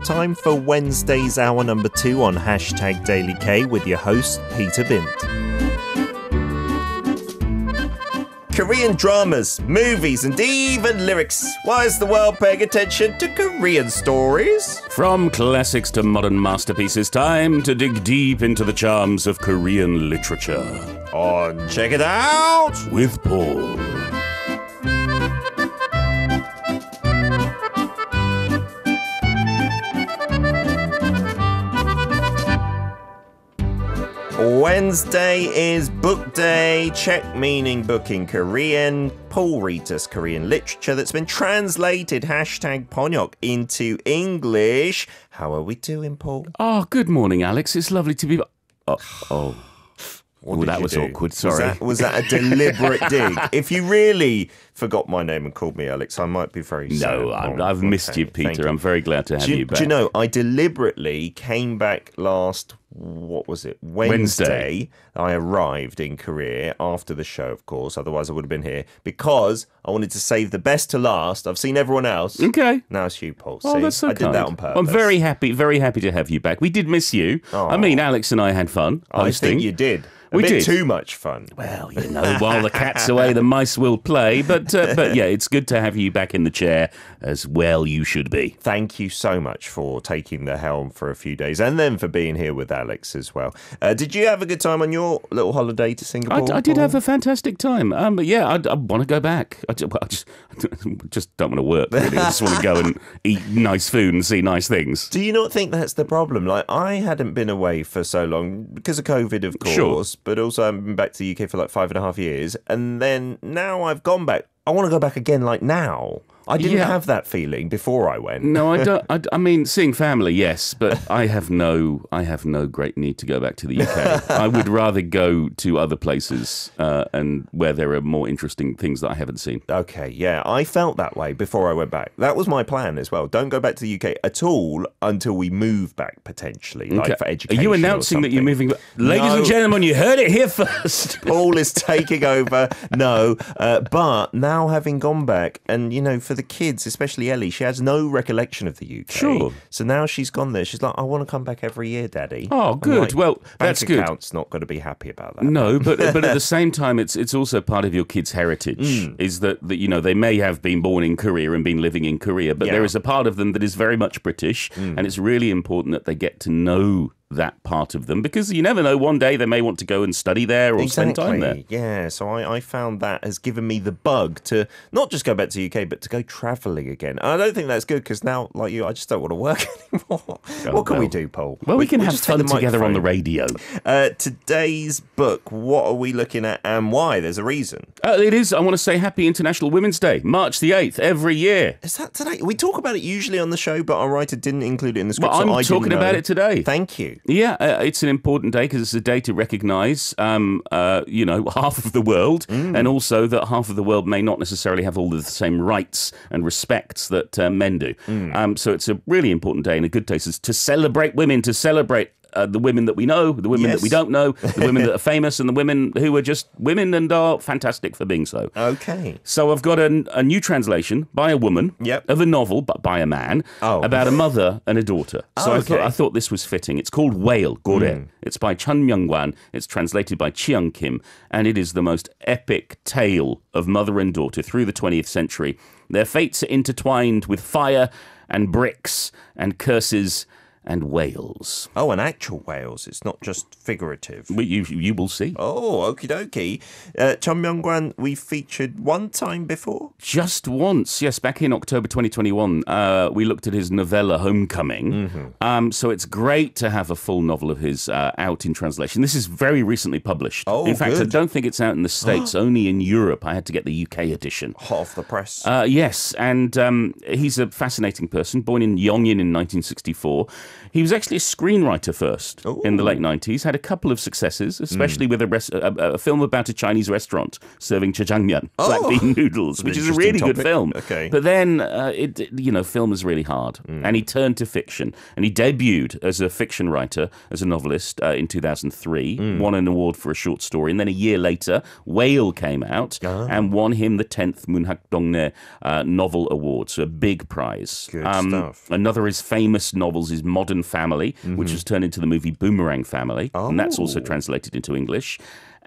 time for Wednesday's hour number 2 on hashtag Daily K with your host, Peter Bint. Korean dramas, movies, and even lyrics. Why is the world paying attention to Korean stories? From classics to modern masterpieces, time to dig deep into the charms of Korean literature. On Check It Out with Paul. Wednesday is book day. Check meaning book in Korean. Paul reads us Korean literature that's been translated hashtag Ponyok into English. How are we doing, Paul? Oh, good morning, Alex. It's lovely to be... Oh, that was awkward. Sorry. Was that a deliberate dig? If you really forgot my name and called me Alex, I might be very sad. No, I've missed you, Peter. I'm very glad to have you back. Do you know, I deliberately came back last... What was it? Wednesday. I arrived in Korea after the show, of course. Otherwise, I would have been here because I wanted to save the best to last. I've seen everyone else. Okay. Now it's you, Paul. Oh, that's so I did that on purpose. I'm very happy to have you back. We did miss you. Oh. I mean, Alex and I had fun hosting. I think you did. We did too much fun. Well, you know, while the cat's away, the mice will play. But yeah, it's good to have you back in the chair as well. You should be. Thank you so much for taking the helm for a few days and then for being here with Alex as well. Did you have a good time on your little holiday to Singapore? I did have a fantastic time. But yeah, I want to go back. I just don't want to work, really. I just want to go and eat nice food and see nice things. Do you not think that's the problem? Like, I hadn't been away for so long because of COVID, of course. Sure. But also I've been back to the UK for like 5.5 years. And then now I've gone back. I want to go back again like now. I didn't have that feeling before I went. No, I don't. I mean, seeing family, yes, but I have no great need to go back to the UK. I would rather go to other places and where there are more interesting things that I haven't seen. Okay, yeah, I felt that way before I went back. That was my plan as well. Don't go back to the UK at all until we move back potentially, like for education. Are you announcing that you're moving? Ladies and gentlemen, you heard it here first. Paul is taking over. No, but now having gone back, and you know, for the kids, especially Ellie, she has no recollection of the UK. Sure. So now she's gone there. She's like, I want to come back every year, Daddy. Oh, good. Like, well, that's good. Bank account's not going to be happy about that. No, but at the same time, it's also part of your kids' heritage. Is that you know, they may have been born in Korea and been living in Korea, but there is a part of them that is very much British, and it's really important that they get to know that part of them, because you never know, one day they may want to go and study there or spend time there. Yeah, so I found that has given me the bug to not just go back to the UK, but to go travelling again. And I don't think that's good, because now, like you, I just don't want to work anymore. What can we do, Paul? Well, we can have fun together on the radio. Today's book, what are we looking at and why? There's a reason. It is, I want to say Happy International Women's Day, March the 8th, every year. Is that today? We talk about it usually on the show, but our writer didn't include it in the script. Well, I'm talking about it today. Thank you. Yeah, it's an important day because it's a day to recognise, you know, half of the world, and also that half of the world may not necessarily have all of the same rights and respects that men do. So it's a really important day and a good day to celebrate women, to celebrate the women that we know, the women that we don't know, the women that are famous, and the women who are just women and are fantastic for being so. Okay. So I've got a new translation by a woman of a novel, but by a man, about a mother and a daughter. So I thought this was fitting. It's called Whale, Gore. It's by Cheon Myeong-kwan. It's translated by Cheon Kim, and it is the most epic tale of mother and daughter through the 20th century. Their fates are intertwined with fire and bricks and curses and whales. Oh, and actual whales. It's not just figurative. Well, you will see. Oh, okie dokie. Cheon Myeong-kwan, we featured one time before? Just once, yes. Back in October 2021, we looked at his novella Homecoming. So it's great to have a full novel of his out in translation. This is very recently published. Oh, in fact, good. I don't think it's out in the States, only in Europe. I had to get the UK edition. Hot off the press. Yes, and he's a fascinating person, born in Yongin in 1964. He was actually a screenwriter first in the late 90s, had a couple of successes, especially with a film about a Chinese restaurant serving jjajangmyeon, black bean noodles, which is a really good film. Okay. But then, film is really hard. And he turned to fiction. And he debuted as a fiction writer, as a novelist in 2003, won an award for a short story. And then a year later, Whale came out and won him the 10th Munhak Dongne Novel Award, so a big prize. Good stuff. Another of his famous novels is Modern Family, which was turned into the movie Boomerang Family, and that's also translated into English.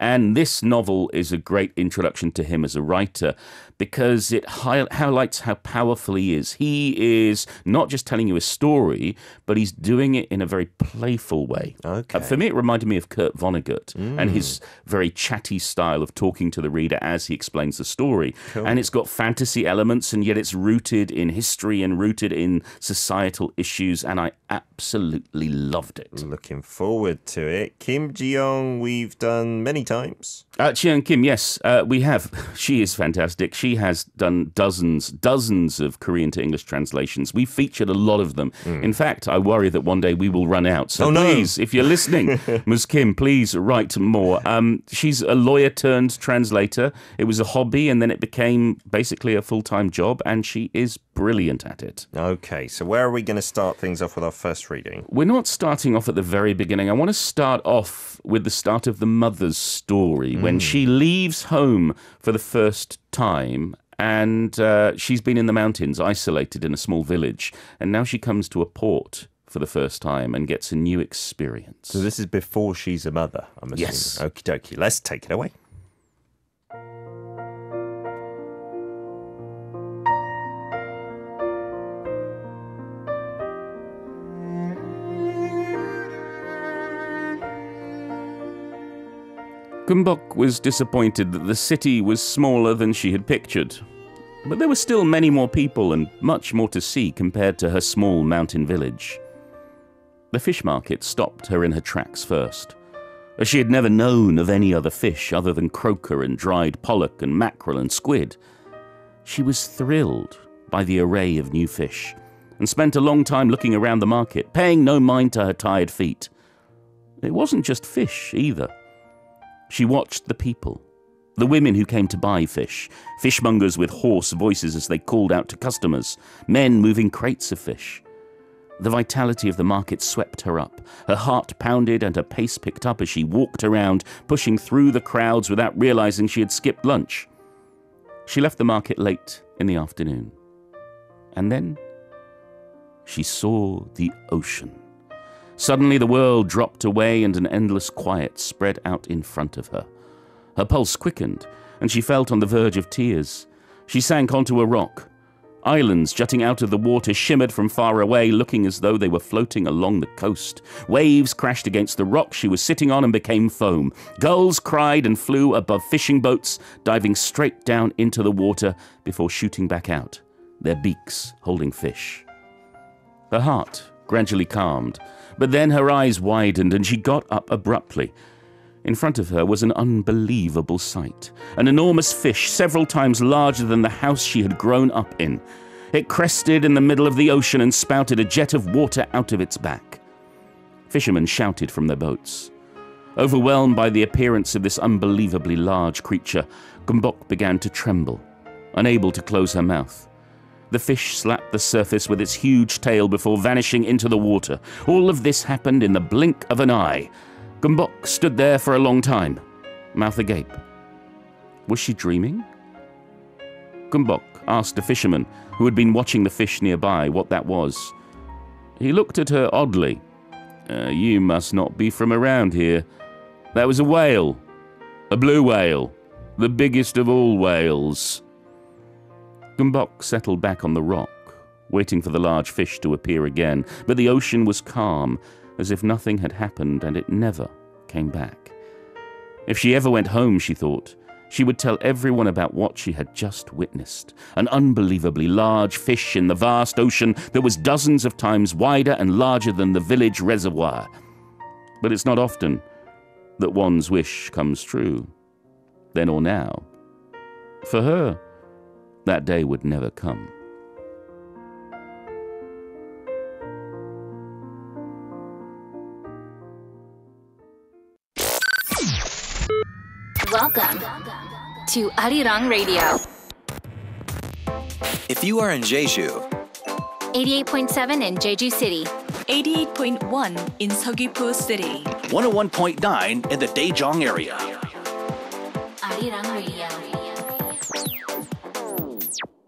And this novel is a great introduction to him as a writer because it highlights how powerful he is. He is not just telling you a story, but he's doing it in a very playful way. Okay. For me, it reminded me of Kurt Vonnegut and his very chatty style of talking to the reader as he explains the story. Cool. And it's got fantasy elements, and yet it's rooted in history and rooted in societal issues, and I absolutely loved it. Looking forward to it. Kim Ji-young, we've done many times. Cheon Kim, yes, we have. She is fantastic. She has done dozens of Korean to English translations. We featured a lot of them. In fact, I worry that one day we will run out. So please, if you're listening, Ms. Kim, please write more. She's a lawyer turned translator. It was a hobby, and then it became basically a full-time job, and she is brilliant at it. Okay, so where are we going to start things off with our first reading? We're not starting off at the very beginning. I want to start off with the start of the mother's story when she leaves home for the first time, and she's been in the mountains, isolated in a small village, and now she comes to a port for the first time and gets a new experience. So this is before she's a mother, I'm assuming. Yes. Okie dokie, let's take it away. Gumbok was disappointed that the city was smaller than she had pictured. But there were still many more people and much more to see compared to her small mountain village. The fish market stopped her in her tracks first, as she had never known of any other fish other than croaker and dried pollock and mackerel and squid. She was thrilled by the array of new fish and spent a long time looking around the market, paying no mind to her tired feet. It wasn't just fish either. She watched the people, the women who came to buy fish, fishmongers with hoarse voices as they called out to customers, men moving crates of fish. The vitality of the market swept her up. Her heart pounded and her pace picked up as she walked around, pushing through the crowds without realizing she had skipped lunch. She left the market late in the afternoon. And then she saw the ocean. Suddenly the world dropped away and an endless quiet spread out in front of her. Her pulse quickened, and she felt on the verge of tears. She sank onto a rock. Islands jutting out of the water shimmered from far away, looking as though they were floating along the coast. Waves crashed against the rock she was sitting on and became foam. Gulls cried and flew above fishing boats, diving straight down into the water before shooting back out, their beaks holding fish. Her heart gradually calmed, but then her eyes widened and she got up abruptly. In front of her was an unbelievable sight. An enormous fish, several times larger than the house she had grown up in. It crested in the middle of the ocean and spouted a jet of water out of its back. Fishermen shouted from their boats. Overwhelmed by the appearance of this unbelievably large creature, Gumbok began to tremble, unable to close her mouth. The fish slapped the surface with its huge tail before vanishing into the water. All of this happened in the blink of an eye. Gumbok stood there for a long time, mouth agape. Was she dreaming? Gumbok asked a fisherman who had been watching the fish nearby what that was. He looked at her oddly. You must not be from around here. That was a whale. A blue whale. The biggest of all whales. Gumbok settled back on the rock, waiting for the large fish to appear again, but the ocean was calm, as if nothing had happened and it never came back. If she ever went home, she thought, she would tell everyone about what she had just witnessed. An unbelievably large fish in the vast ocean that was dozens of times wider and larger than the village reservoir. But it's not often that one's wish comes true, then or now. For her, that day would never come. Welcome to Arirang Radio. If you are in Jeju, 88.7 in Jeju City. 88.1 in Seogwipo City. 101.9 in the Daejeong area. Arirang Radio.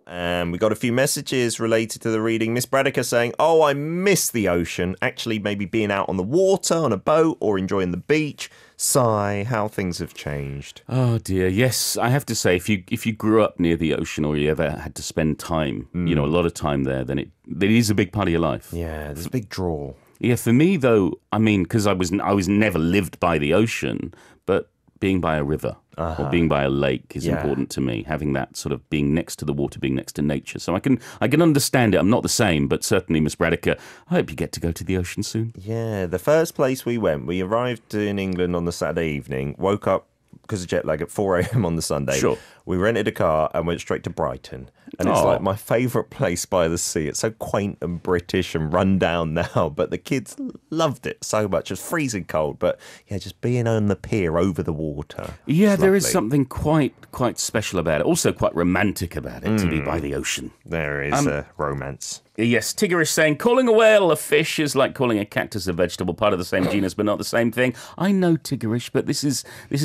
And we got a few messages related to the reading. Miss Braddocker saying, oh, I miss the ocean. Actually, maybe being out on the water, on a boat, or enjoying the beach. Sigh, how things have changed. Oh, dear. Yes, I have to say, if you grew up near the ocean or you ever had to spend time, a lot of time there, then it is a big part of your life. Yeah, there's a big draw. Yeah, for me, though, I mean, because I was never lived by the ocean, but being by a river or being by a lake is important to me, having that sort of being next to the water, being next to nature. So I can understand it. I'm not the same, but certainly, Miss Braddocker, I hope you get to go to the ocean soon. Yeah, the first place we went, we arrived in England on the Saturday evening, woke up because of jet lag at 4 a.m. on the Sunday. Sure. We rented a car and went straight to Brighton. And it's like my favourite place by the sea. It's so quaint and British and run down now, but the kids loved it so much. It's freezing cold, but yeah, just being on the pier over the water. Yeah, there is something quite special about it. Also quite romantic about it, to be by the ocean. There is romance. Yes, Tiggerish saying, calling a whale a fish is like calling a cactus a vegetable, part of the same genus but not the same thing. I know, Tiggerish, but this is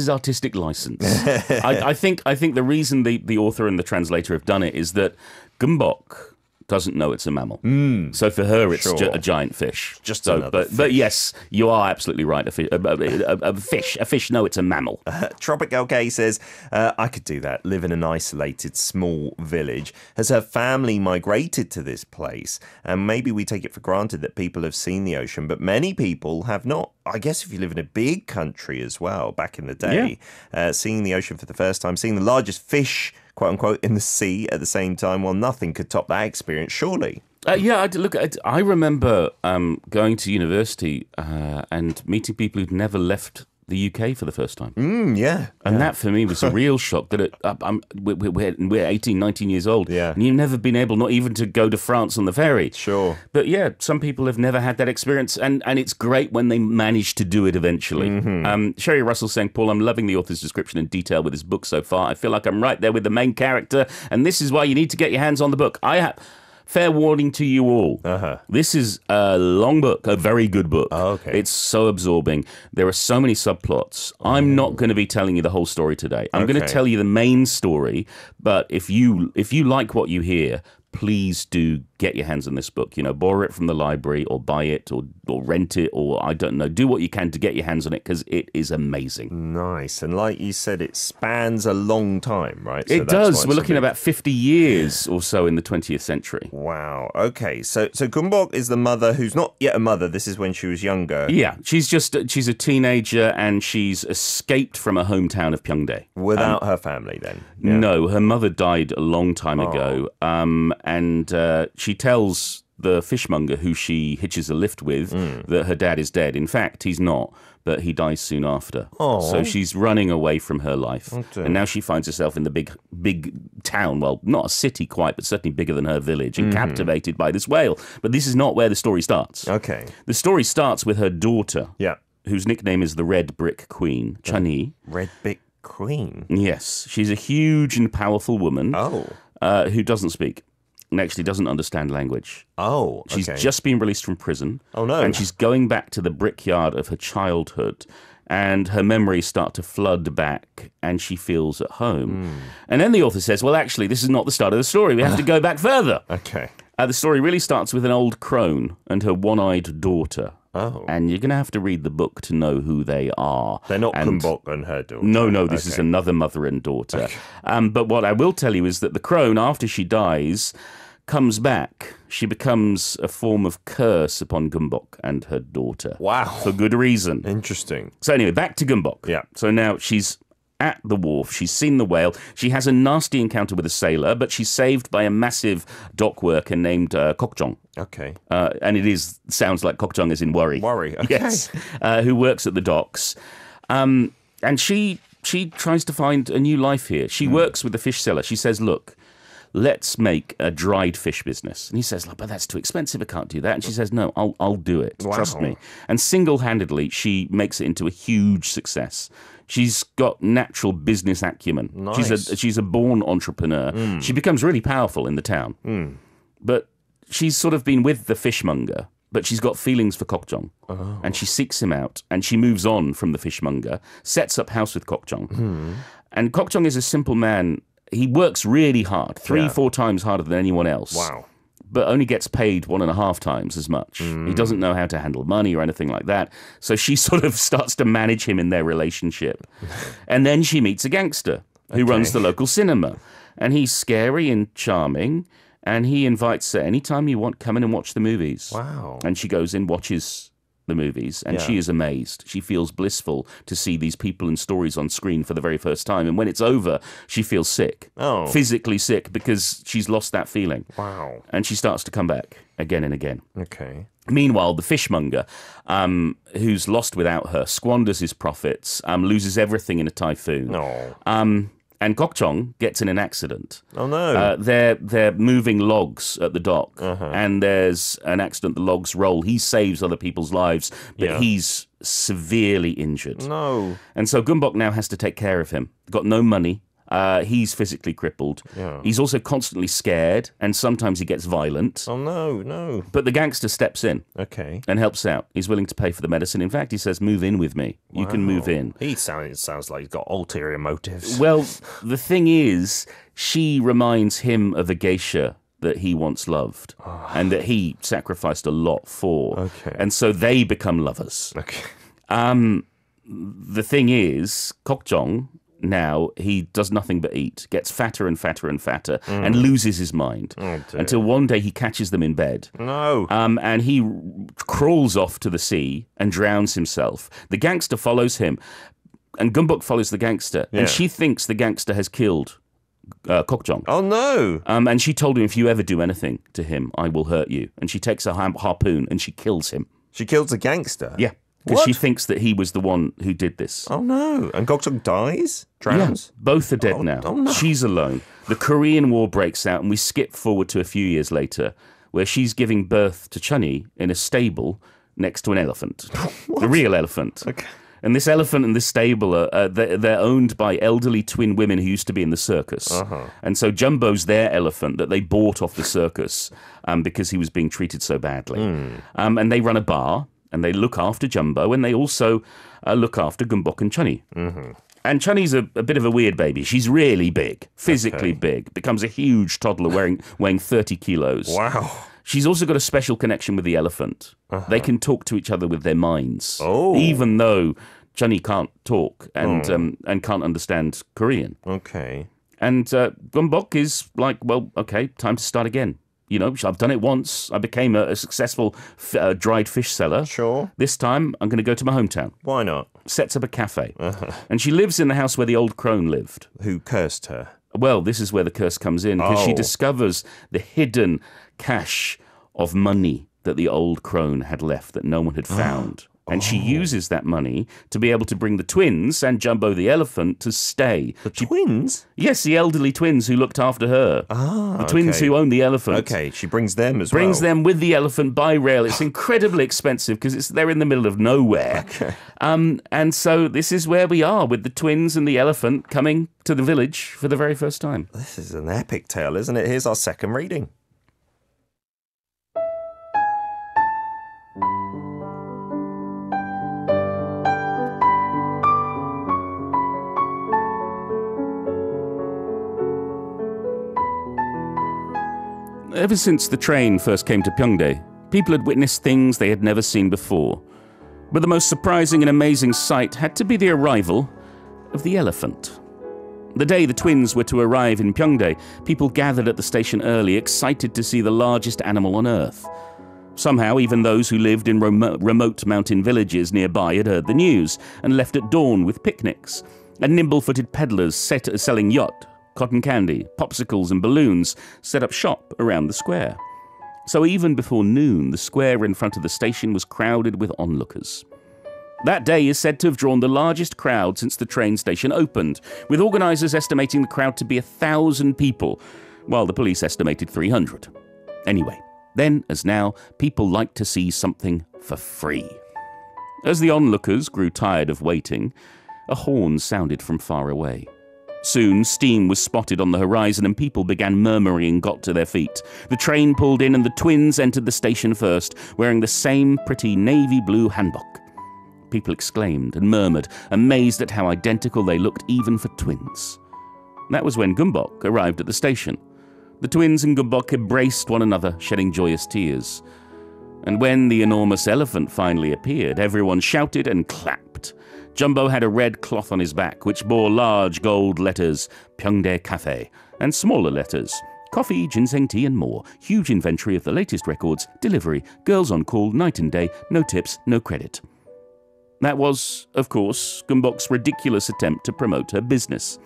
artistic license. I think the reason the author and the translator have done it is that Gumbok doesn't know it's a mammal. So for her, it's a giant fish. Just another fish. But yes, you are absolutely right. A fish. No, it's a mammal. Tropic LK says, I could do that. Live in an isolated small village. Has her family migrated to this place? And maybe we take it for granted that people have seen the ocean, but many people have not. I guess if you live in a big country as well, back in the day, seeing the ocean for the first time, seeing the largest fish, quote unquote, in the sea at the same time, well, nothing could top that experience, surely. I remember going to university and meeting people who'd never left the UK for the first time. And that for me was a real shock that we're 18, 19 years old. Yeah. And you've never been able not even to go to France on the ferry. Sure. But yeah, some people have never had that experience and it's great when they manage to do it eventually. Sherry Russell saying, Paul, I'm loving the author's description and detail with his book so far. I feel like I'm right there with the main character and this is why you need to get your hands on the book. Fair warning to you all. This is a long book, a very good book. Oh, okay. It's so absorbing. There are so many subplots. I'm not going to be telling you the whole story today. I'm going to tell you the main story, but if you like what you hear, please do get your hands on this book. Borrow it from the library or buy it or rent it or I don't know. Do what you can to get your hands on it because it is amazing. Nice. And like you said, it spans a long time, right? It does. We're looking at about 50 years or so in the 20th century. Wow. Okay. So Gumbok is the mother who's not yet a mother. This is when she was younger. Yeah. She's a teenager and she's escaped from her hometown of Pyeongdae. Without her family then? Yeah. No, her mother died a long time ago. And she tells the fishmonger who she hitches a lift with that her dad is dead. In fact, he's not, but he dies soon after. So she's running away from her life. And now she finds herself in the big town. Well, not a city quite, but certainly bigger than her village and captivated by this whale. But this is not where the story starts. Okay. The story starts with her daughter, whose nickname is the Red Brick Queen, Chani. Red Brick Queen? Yes. She's a huge and powerful woman who doesn't speak. And actually doesn't understand language. Oh, okay. She's just been released from prison. Oh, no. And she's going back to the brickyard of her childhood. And her memories start to flood back and she feels at home. And then the author says, well, actually, this is not the start of the story. We have to go back further. Okay. The story really starts with an old crone and her one-eyed daughter. Oh. And you're going to have to read the book to know who they are. They're not Gumbok and her daughter. No, this is another mother and daughter. Okay. But what I will tell you is that the crone, after she dies, comes back. She becomes a form of curse upon Gumbok and her daughter. Wow. For good reason. Interesting. So anyway, back to Gumbok. Yeah. So now she's at the wharf. She's seen the whale. She has a nasty encounter with a sailor, but she's saved by a massive dock worker named Kokjong. Okay. And it sounds like Kokjong is in worry. Worry, okay. Yes. Who works at the docks. And she tries to find a new life here. She works with the fish seller. She says, look, let's make a dried fish business. And he says, but that's too expensive. I can't do that. And she says, no, I'll do it. Wow. Trust me. And single-handedly, she makes it into a huge success. She's got natural business acumen. Nice. She's a born entrepreneur. She becomes really powerful in the town. But she's sort of been with the fishmonger, but she's got feelings for Kokjong. And she seeks him out, and she moves on from the fishmonger, sets up house with Kokjong. And Kokjong is a simple man. He works really hard, 3-4 times harder than anyone else. Wow. But only gets paid 1.5 times as much. He doesn't know how to handle money or anything like that. So she sort of starts to manage him in their relationship. And then she meets a gangster who runs the local cinema. And he's scary and charming. And he invites her, anytime you want, come in and watch the movies. Wow. And she goes in, watches the movies, and she is amazed. She feels blissful to see these people and stories on screen for the very first time. And when it's over, she feels sick, physically sick, because she's lost that feeling. Wow. And she starts to come back again and again. Okay. Meanwhile, the fishmonger, who's lost without her, squanders his profits, loses everything in a typhoon. And Kokjong gets in an accident. Oh, no. They're moving logs at the dock, and there's an accident. The logs roll. He saves other people's lives, but he's severely injured. No. And so Gumbok now has to take care of him. Got no money. He's physically crippled. He's also constantly scared, and sometimes he gets violent. Oh, no. But the gangster steps in and helps out. He's willing to pay for the medicine. In fact, he says, move in with me. You can move in. It sounds like he's got ulterior motives. Well, the thing is, she reminds him of a geisha that he once loved and that he sacrificed a lot for. And so they become lovers. The thing is, Kokjong, now he does nothing but eat, gets fatter and fatter and fatter, and loses his mind until one day he catches them in bed. And he crawls off to the sea and drowns himself. The gangster follows him, and Gumbok follows the gangster, and she thinks the gangster has killed Kokjong. Oh, no. And she told him, if you ever do anything to him, I will hurt you. And she takes a harpoon and she kills him. She kills the gangster? Yeah. Because she thinks that he was the one who did this. Oh, no. And Kokjong dies? Drowns? Yeah, both are dead now. Oh, no. She's alone. The Korean War breaks out, and we skip forward to a few years later, where she's giving birth to Chunyi in a stable next to an elephant. The real elephant. And this elephant and this stable, they're owned by elderly twin women who used to be in the circus. And so Jumbo's their elephant that they bought off the circus because he was being treated so badly. And they run a bar. And they look after Jumbo, and they also look after Gumbok and Chunyi. And Chunyi's a bit of a weird baby. She's really big, physically big, becomes a huge toddler weighing 30 kilos. Wow. She's also got a special connection with the elephant. They can talk to each other with their minds, even though Chunyi can't talk and can't understand Korean. And Gumbok is like, well, okay, time to start again. You know, I've done it once. I became a successful dried fish seller. This time, I'm going to go to my hometown. Why not? Sets up a cafe. And she lives in the house where the old crone lived. Who cursed her? Well, this is where the curse comes in, because she discovers the hidden cache of money that the old crone had left that no one had found. And she uses that money to be able to bring the twins and Jumbo the elephant to stay. The twins? Yes, the elderly twins who looked after her. The twins who own the elephant. She brings them as well. Brings them with the elephant by rail. It's incredibly expensive because they're in the middle of nowhere. And so this is where we are with the twins and the elephant coming to the village for the very first time. This is an epic tale, isn't it? Here's our second reading. Ever since the train first came to Pyeongdae, people had witnessed things they had never seen before. But the most surprising and amazing sight had to be the arrival of the elephant. The day the twins were to arrive in Pyeongdae, people gathered at the station early, excited to see the largest animal on Earth. Somehow, even those who lived in remote mountain villages nearby had heard the news and left at dawn with picnics, and nimble-footed peddlers selling yacht, cotton candy, popsicles and balloons set up shop around the square. So even before noon, the square in front of the station was crowded with onlookers. That day is said to have drawn the largest crowd since the train station opened, with organisers estimating the crowd to be 1,000 people, while the police estimated 300. Anyway, then as now, people liked to see something for free. As the onlookers grew tired of waiting, a horn sounded from far away. Soon, steam was spotted on the horizon and people began murmuring and got to their feet. The train pulled in and the twins entered the station first, wearing the same pretty navy blue hanbok. People exclaimed and murmured, amazed at how identical they looked even for twins. That was when Gumbok arrived at the station. The twins and Gumbok embraced one another, shedding joyous tears. And when the enormous elephant finally appeared, everyone shouted and clapped. Jumbo had a red cloth on his back, which bore large gold letters, Pyeongdae Cafe, and smaller letters, coffee, ginseng tea, and more. Huge inventory of the latest records, delivery, girls on call, night and day, no tips, no credit. That was, of course, Gumbok's ridiculous attempt to promote her business.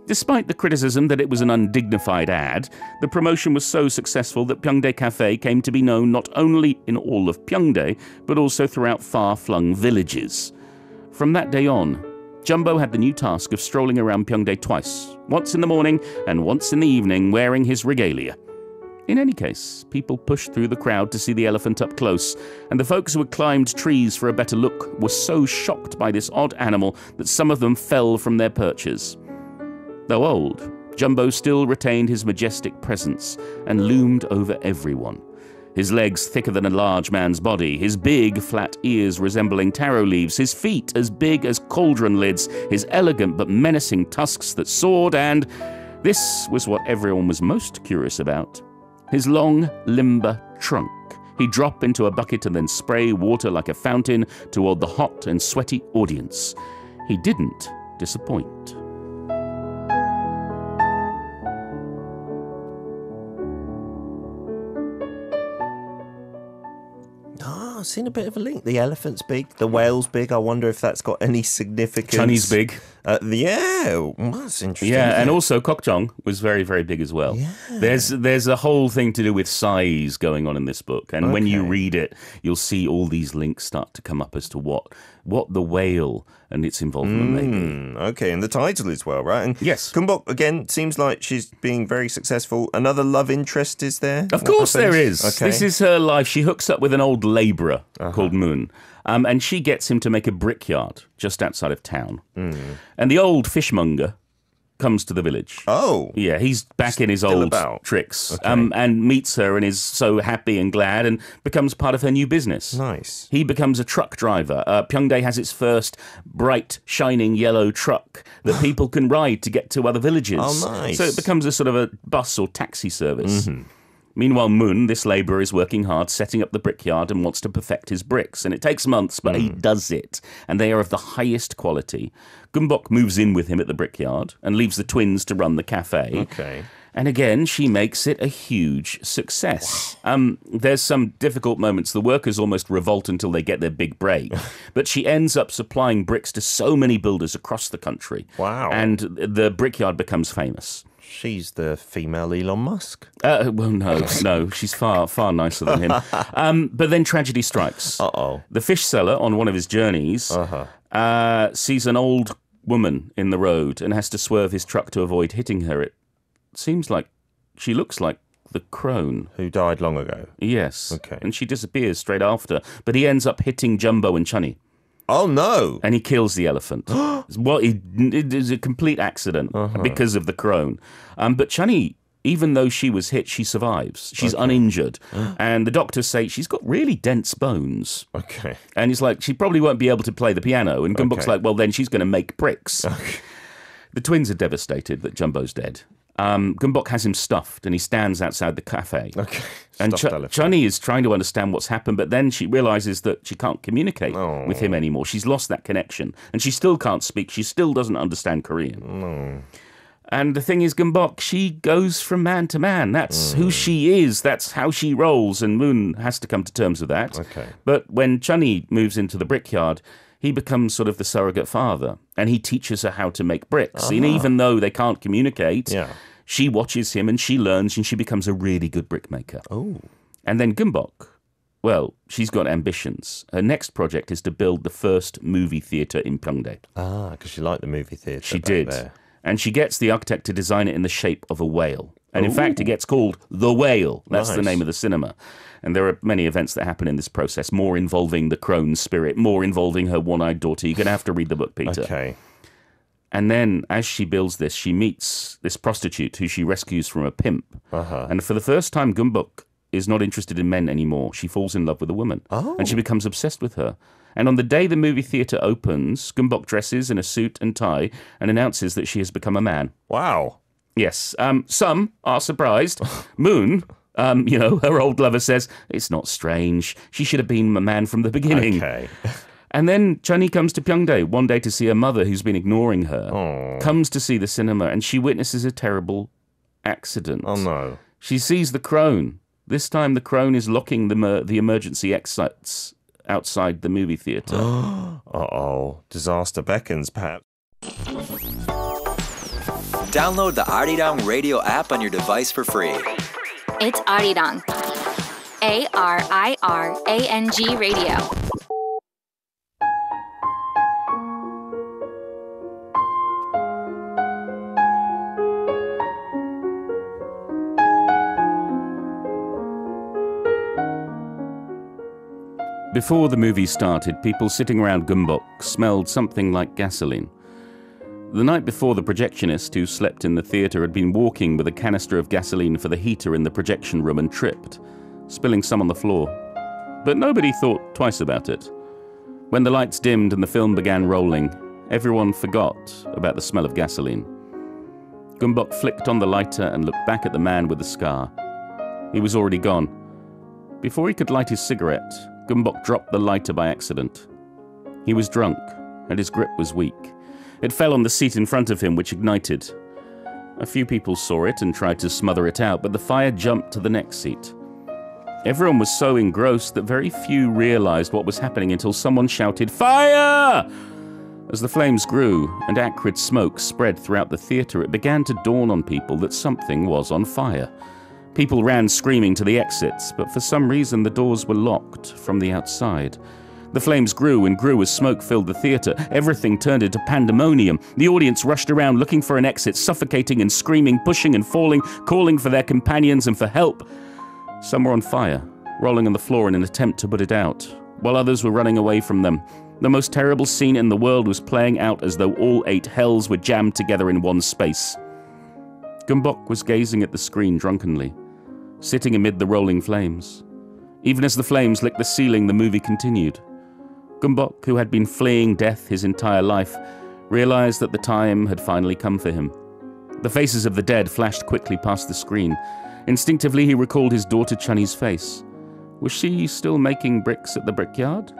Despite the criticism that it was an undignified ad, the promotion was so successful that Pyeongdae Cafe came to be known not only in all of Pyeongdae, but also throughout far-flung villages. From that day on, Jumbo had the new task of strolling around Pyeongdae twice, once in the morning and once in the evening, wearing his regalia. In any case, people pushed through the crowd to see the elephant up close, and the folks who had climbed trees for a better look were so shocked by this odd animal that some of them fell from their perches. Though old, Jumbo still retained his majestic presence and loomed over everyone. His legs thicker than a large man's body, his big, flat ears resembling taro leaves, his feet as big as cauldron lids, his elegant but menacing tusks that soared, and this was what everyone was most curious about. His long, limber trunk. He'd drop into a bucket and then spray water like a fountain toward the hot and sweaty audience. He didn't disappoint. I've seen a bit of a link. The elephant's big, the whale's big. I wonder if that's got any significance. Chunny's big. Yeah, that's interesting. Yeah, and also Kokjong was very, very big as well. Yeah. There's a whole thing to do with size going on in this book, and when you read it, you'll see all these links start to come up as to what the whale and its involvement may be. Okay, and the title as well, right? And yes. Kumbok, again, seems like she's being very successful. Another love interest is there? Of course there is. Okay. This is her life. She hooks up with an old labourer called Moon. And she gets him to make a brickyard just outside of town. And the old fishmonger comes to the village. Oh. Yeah, he's back in his old tricks and meets her and is so happy and glad and becomes part of her new business. Nice. He becomes a truck driver. Pyeongdae has its first bright, shining yellow truck that people can ride to get to other villages. Oh, nice. So it becomes a sort of a bus or taxi service. Meanwhile, Moon, this labourer, is working hard, setting up the brickyard and wants to perfect his bricks. And it takes months, but he does it. And they are of the highest quality. Gumbok moves in with him at the brickyard and leaves the twins to run the cafe. Okay. And again, she makes it a huge success. There's some difficult moments. The workers almost revolt until they get their big break. But she ends up supplying bricks to so many builders across the country. Wow. And the brickyard becomes famous. She's the female Elon Musk. Well, no, she's far nicer than him. But then tragedy strikes. The fish seller on one of his journeys sees an old woman in the road and has to swerve his truck to avoid hitting her. It seems like she looks like the crone. Who died long ago? Yes. Okay. And she disappears straight after. But he ends up hitting Jumbo and Chunny. Oh, no. And he kills the elephant. It is a complete accident because of the crone. But Chunny, even though she was hit, she survives. She's uninjured. And the doctors say she's got really dense bones. Okay. And he's like, she probably won't be able to play the piano. And Gumbok's like, well, then she's going to make bricks. The twins are devastated that Jumbo's dead. Gumbok has him stuffed and he stands outside the cafe. Okay. And Chunny is trying to understand what's happened, but then she realizes that she can't communicate with him anymore. She's lost that connection. And she still can't speak. She still doesn't understand Korean. And the thing is, Gumbok, she goes from man to man. That's who she is. That's how she rolls. And Moon has to come to terms with that. Okay. But when Chunny moves into the brickyard, he becomes sort of the surrogate father. And he teaches her how to make bricks. And even though they can't communicate, she watches him and she learns and she becomes a really good brickmaker. Oh. And then Gumbok, well, she's got ambitions. Her next project is to build the first movie theatre in Pyeongdae. Because she liked the movie theatre. She did. There. And she gets the architect to design it in the shape of a whale. And in fact, it gets called The Whale. That's the name of the cinema. And there are many events that happen in this process, more involving the crone spirit, more involving her one-eyed daughter. You're going to have to read the book, Peter. Okay. And then, as she builds this, she meets this prostitute who she rescues from a pimp. And for the first time, Gumbok is not interested in men anymore. She falls in love with a woman. And she becomes obsessed with her. And on the day the movie theatre opens, Gumbok dresses in a suit and tie and announces that she has become a man. Wow. Yes. Some are surprised. Moon, her old lover says, it's not strange. She should have been a man from the beginning. Okay. And then Chani comes to Pyeongtae one day to see her mother, who's been ignoring her, comes to see the cinema, and she witnesses a terrible accident. Oh, no. She sees the crone. This time the crone is locking the emergency exits outside the movie theatre. Uh-oh. Disaster beckons, perhaps. Download the Arirang radio app on your device for free. It's Arirang. Arirang Radio. Before the movie started, people sitting around Gumbok smelled something like gasoline. The night before, the projectionist who slept in the theatre had been walking with a canister of gasoline for the heater in the projection room and tripped, spilling some on the floor. But nobody thought twice about it. When the lights dimmed and the film began rolling, everyone forgot about the smell of gasoline. Gumbok flicked on the lighter and looked back at the man with the scar. He was already gone. Before he could light his cigarette, Gumbok dropped the lighter by accident. He was drunk, and his grip was weak. It fell on the seat in front of him, which ignited. A few people saw it and tried to smother it out, but the fire jumped to the next seat. Everyone was so engrossed that very few realized what was happening until someone shouted, "Fire!" As the flames grew and acrid smoke spread throughout the theatre, it began to dawn on people that something was on fire. People ran screaming to the exits, but for some reason the doors were locked from the outside. The flames grew and grew as smoke filled the theatre. Everything turned into pandemonium. The audience rushed around looking for an exit, suffocating and screaming, pushing and falling, calling for their companions and for help. Some were on fire, rolling on the floor in an attempt to put it out, while others were running away from them. The most terrible scene in the world was playing out as though all 8 hells were jammed together in one space. Gumbok was gazing at the screen drunkenly, sitting amid the rolling flames. Even as the flames licked the ceiling, the movie continued. Gumbok, who had been fleeing death his entire life, realized that the time had finally come for him. The faces of the dead flashed quickly past the screen. Instinctively, he recalled his daughter Chani's face. Was she still making bricks at the brickyard?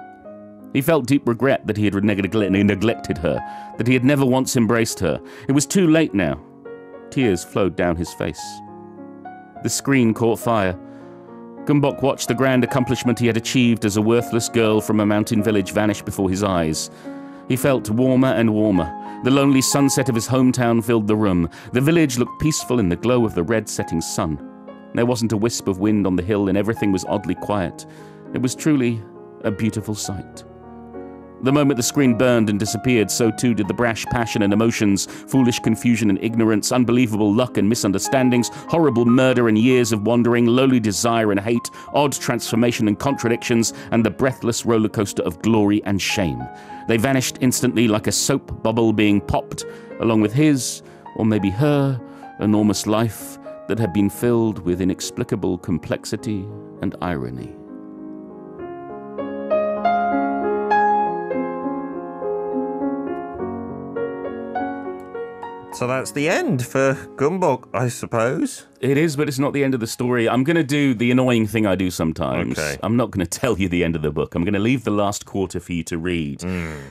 He felt deep regret that he had neglected her, that he had never once embraced her. It was too late now. Tears flowed down his face. The screen caught fire. Gumbok watched the grand accomplishment he had achieved as a worthless girl from a mountain village vanish before his eyes. He felt warmer and warmer. The lonely sunset of his hometown filled the room. The village looked peaceful in the glow of the red setting sun. There wasn't a wisp of wind on the hill, and everything was oddly quiet. It was truly a beautiful sight. The moment the screen burned and disappeared, so too did the brash passion and emotions, foolish confusion and ignorance, unbelievable luck and misunderstandings, horrible murder and years of wandering, lowly desire and hate, odd transformation and contradictions, and the breathless roller coaster of glory and shame. They vanished instantly like a soap bubble being popped, along with his, or maybe her, enormous life that had been filled with inexplicable complexity and irony. So that's the end for Gumbok, I suppose. It is, but it's not the end of the story. I'm going to do the annoying thing I do sometimes. Okay. I'm not going to tell you the end of the book. I'm going to leave the last quarter for you to read.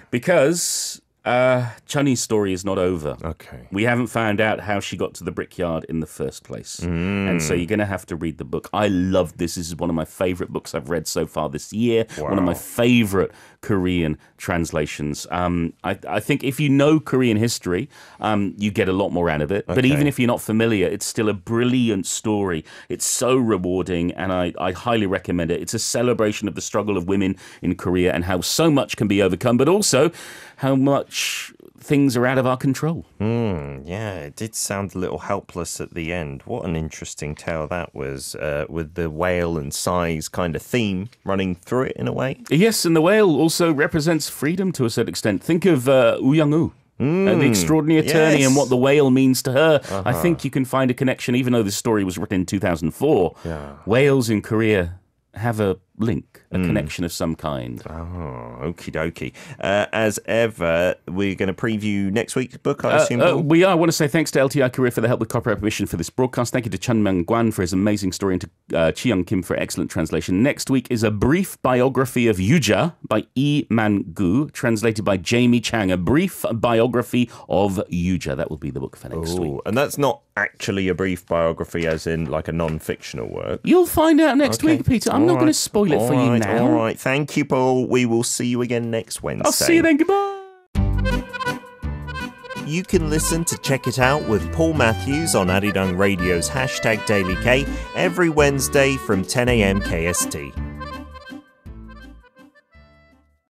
Because Chani's story is not over. Okay. We haven't found out how she got to the brickyard in the first place. And so you're going to have to read the book. I love this. This is one of my favorite books I've read so far this year. Wow. One of my favorite Korean translations. I think if you know Korean history, you get a lot more out of it. Okay. But even if you're not familiar, it's still a brilliant story. It's so rewarding, and I highly recommend it. It's a celebration of the struggle of women in Korea and how so much can be overcome, but also how much things are out of our control. Yeah, it did sound a little helpless at the end. What an interesting tale that was, with the whale and size kind of theme running through it in a way. Yes, and the whale also represents freedom to a certain extent. Think of Woo Young-woo. The extraordinary attorney and what the whale means to her. I think you can find a connection, even though this story was written in 2004. Whales in Korea have a link, a connection of some kind. Oh, okie dokie. As ever, we're going to preview next week's book, I assume. We are. I want to say thanks to LTI Korea for the help with copyright permission for this broadcast. Thank you to Cheon Myeong-kwan for his amazing story and to Cheon Kim for excellent translation. Next week is a brief biography of Yuja by Lee Man-gu, translated by Jamie Chang. A brief biography of Yuja. That will be the book for next week. And that's not actually a brief biography as in like a non-fictional work. You'll find out next week, Peter. I'm not going to spoil it for you now. All right. Thank you, Paul. We will see you again next Wednesday. I'll see you then. Goodbye. You can listen to Check It Out with Paul Matthews on Arirang Radio's #DailyK every Wednesday from 10 a.m. KST.